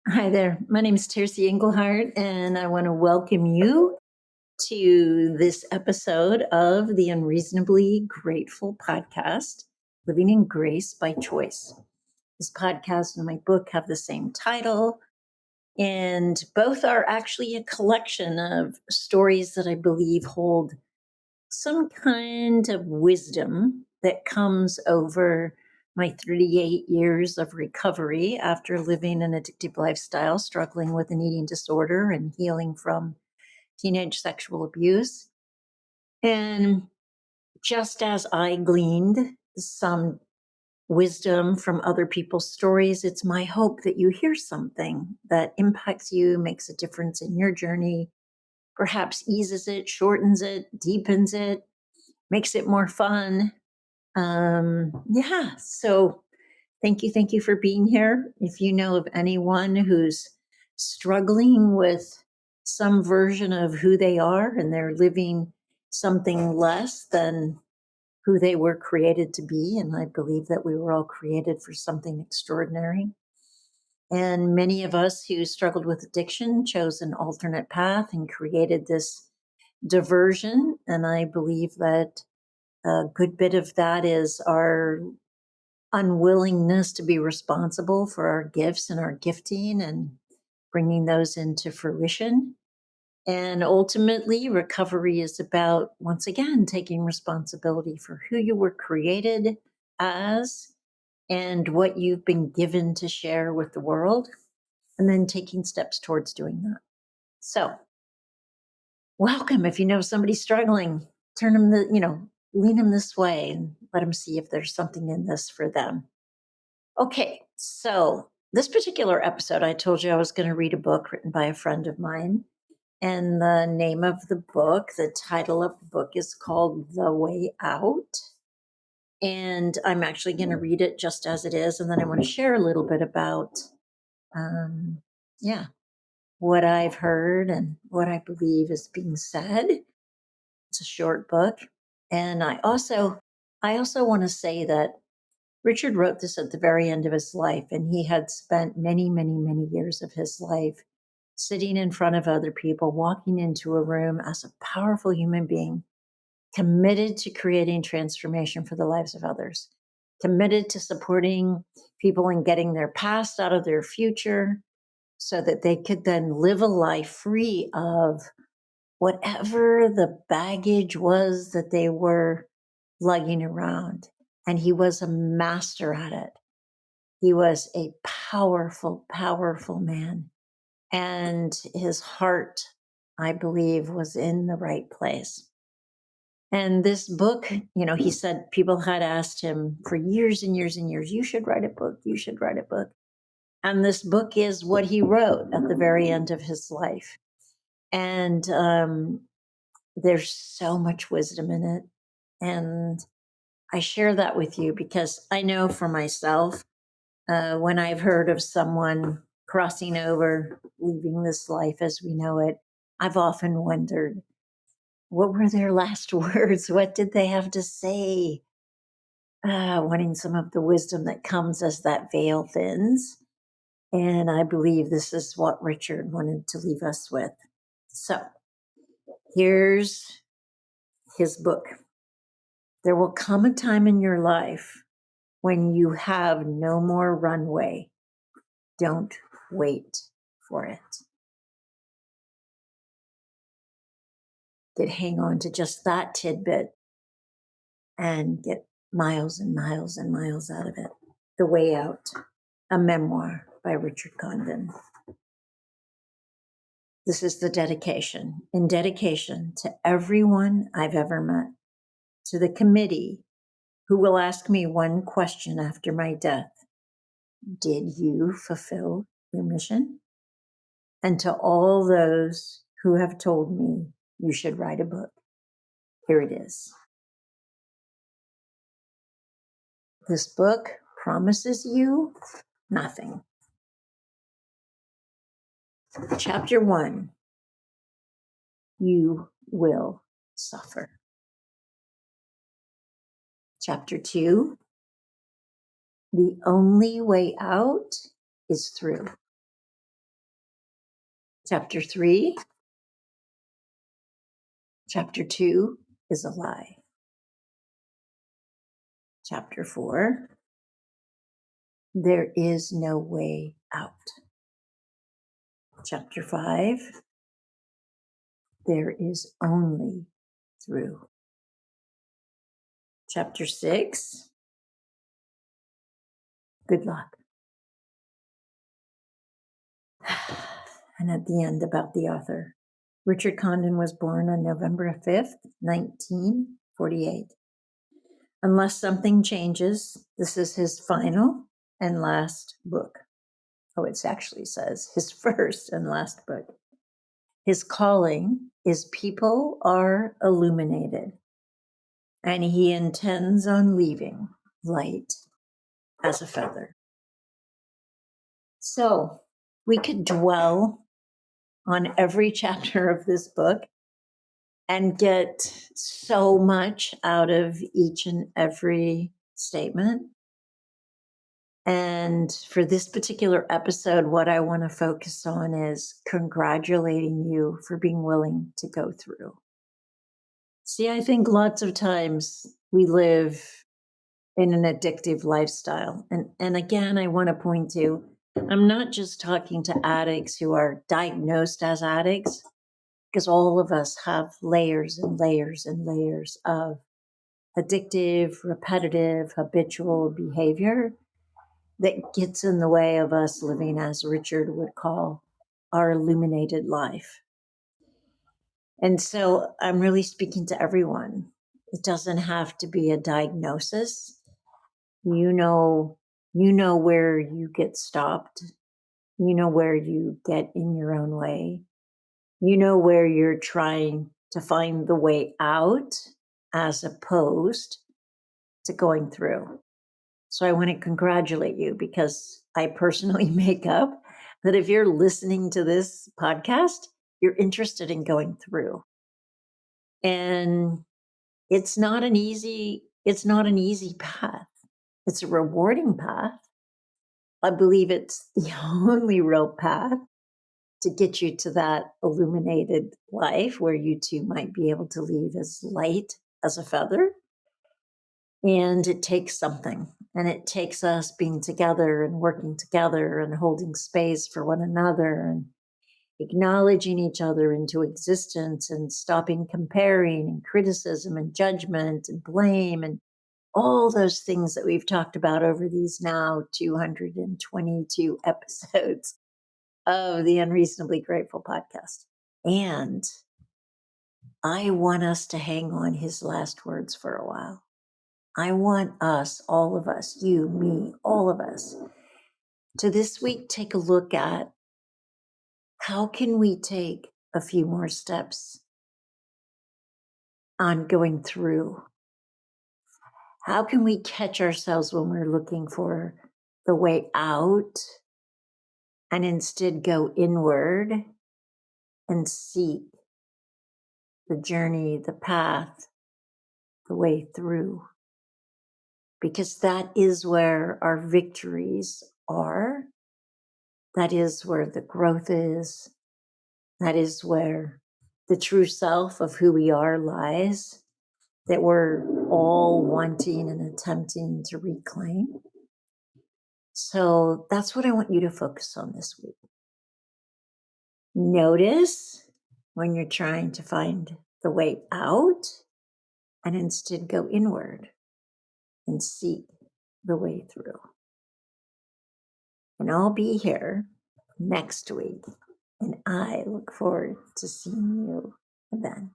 Hi there. My name is Tercy Engelhardt, and I want to welcome you to this episode of the Unreasonably Grateful podcast, Living in Grace by Choice. This podcast and my book have the same title, and both are actually a collection of stories that I believe hold some kind of wisdom that comes over my 38 years of recovery after living an addictive lifestyle, struggling with an eating disorder and healing from teenage sexual abuse. And just as I gleaned some wisdom from other people's stories, it's my hope that you hear something that impacts you, makes a difference in your journey, perhaps eases it, shortens it, deepens it, makes it more fun. Yeah, so thank you for being here. If you know of anyone who's struggling with some version of who they are and they're living something less than who they were created to be, and I believe that we were all created for something extraordinary. And many of us who struggled with addiction chose an alternate path and created this diversion. And I believe that a good bit of that is our unwillingness to be responsible for our gifts and our gifting and bringing those into fruition. And ultimately, recovery is about, once again, taking responsibility for who you were created as and what you've been given to share with the world, and then taking steps towards doing that. So, welcome. If you know somebody struggling, turn them lean them this way and let them see if there's something in this for them. Okay, so this particular episode, I told you I was going to read a book written by a friend of mine. And the name of the book, the title of the book is called The Way Out. And I'm actually going to read it just as it is. And then I want to share a little bit about, um, yeah, what I've heard and what I believe is being said. It's a short book. And I also want to say that Richard wrote this at the very end of his life, and he had spent many, many, many years of his life sitting in front of other people, walking into a room as a powerful human being, committed to creating transformation for the lives of others, committed to supporting people in getting their past out of their future so that they could then live a life free of whatever the baggage was that they were lugging around. And he was a master at it. He was a powerful, powerful man. And his heart, I believe, was in the right place. And this book, he said people had asked him for years and years and years, you should write a book, you should write a book. And this book is what he wrote at the very end of his life. And there's so much wisdom in it. And I share that with you because I know for myself, when I've heard of someone crossing over, leaving this life as we know it, I've often wondered, what were their last words? What did they have to say? Wanting some of the wisdom that comes as that veil thins. And I believe this is what Richard wanted to leave us with. So here's his book. There will come a time in your life when you have no more runway. Don't wait for it. Could hang on to just that tidbit and get miles and miles and miles out of it. The Way Out, a memoir by Richard Condon. This is the dedication. In dedication to everyone I've ever met, to the committee who will ask me one question after my death: did you fulfill your mission? And to all those who have told me you should write a book, here it is. This book promises you nothing. Chapter 1, you will suffer. Chapter 2, the only way out is through. Chapter 3, chapter 2 is a lie. Chapter 4, there is no way out. Chapter 5, there is only through. Chapter 6, good luck. And at the end, about the author. Richard Condon was born on November 5th, 1948. Unless something changes, this is his final and last book. Oh, it actually says his first and last book. His calling is People Are Illuminated, and he intends on leaving light as a feather. So we could dwell on every chapter of this book and get so much out of each and every statement. And for this particular episode, what I want to focus on is congratulating you for being willing to go through. See, I think lots of times we live in an addictive lifestyle. And again, I want to point to, I'm not just talking to addicts who are diagnosed as addicts, because all of us have layers and layers and layers of addictive, repetitive, habitual behavior that gets in the way of us living, as Richard would call, our illuminated life. And so I'm really speaking to everyone. It doesn't have to be a diagnosis. You know where you get stopped. You know where you get in your own way. You know where you're trying to find the way out as opposed to going through. So I want to congratulate you, because I personally make up that if you're listening to this podcast, you're interested in going through. And it's not an easy path. It's a rewarding path. I believe it's the only real path to get you to that illuminated life where you too might be able to leave as light as a feather. And it takes something, and it takes us being together and working together and holding space for one another and acknowledging each other into existence and stopping comparing and criticism and judgment and blame and all those things that we've talked about over these now 222 episodes of the Unreasonably Grateful podcast. And I want us to hang on his last words for a while. I want us, all of us, you, me, all of us, to this week take a look at how can we take a few more steps on going through? How can we catch ourselves when we're looking for the way out and instead go inward and seek the journey, the path, the way through? Because that is where our victories are. That is where the growth is. That is where the true self of who we are lies, that we're all wanting and attempting to reclaim. So that's what I want you to focus on this week. Notice when you're trying to find the way out and instead go inward and seek the way through. And I'll be here next week, and I look forward to seeing you then.